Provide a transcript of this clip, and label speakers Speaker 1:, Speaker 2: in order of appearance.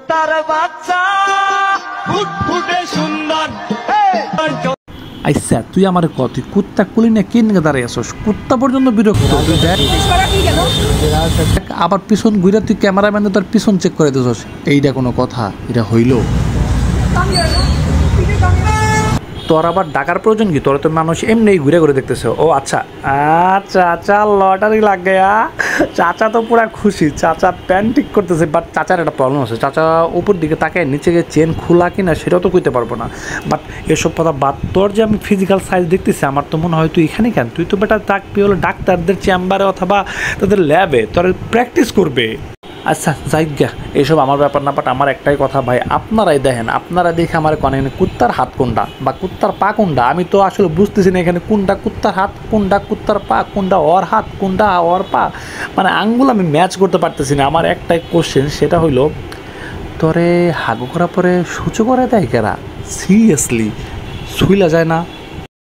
Speaker 1: কুত্তার বাচ্চা ফুটফুটে সুন্দর।
Speaker 2: আচ্ছা তুই আমার তুই কুত্তা কুলি না কিন দাঁড়িয়ে আসস, কুত্তা পর্যন্ত বিরক্ত। আবার পিছন ঘুরে তুই ক্যামেরাম্যানে তোর পিছন চেক করে দিছস, এইটা কোনো কথা? এটা হইল? তোর আবার ডাকার প্রয়োজন কি? তোর তো মানুষ এমনি ঘুরে ঘুরে দেখতেছে। ও আচ্ছা আচ্ছা আচ্ছা, লটারি লাগ গেয়া। চাচা তো পুরা খুশি, চাচা প্যান্ট ঠিক করতেছে। বাট চাচার একটা প্রবলেম আছে, চাচা উপর দিকে তাকে নিচে গিয়ে চেন খোলা কিনা সেটাও তো কইতে পারবো না। বাট এসব কথা বাদ, তোর যে আমি ফিজিক্যাল সাইজ দেখতেছি আমার তো মনে হয় তুই এখানে কেন? তুই তো বেটা থাকবি হলো ডাক্তারদের চেম্বারে অথবা তাদের ল্যাবে, তোর প্র্যাকটিস করবে। আচ্ছা যাই গা, এসব আমার ব্যাপার না। বাট আমার একটাই কথা ভাই, আপনারাই দেখেন, আপনারা দেখে আমার এখানে কুত্তার হাত কোনটা বা কুত্তার পা কোনটা আমি তো আসলে বুঝতেছি না। এখানে কোনটা কুত্তার হাত, কোনটা কুত্তার পা, কোনটা ওর হাত, কোনটা ওর পা, মানে আঙ্গুল আমি ম্যাচ করতে পারতেছি না। আমার একটাই কোশ্চেন, সেটা হইল তোরে হাগু করার পরে সূচো করে দেয় কেরা? সিরিয়াসলি শুইলা যায় না?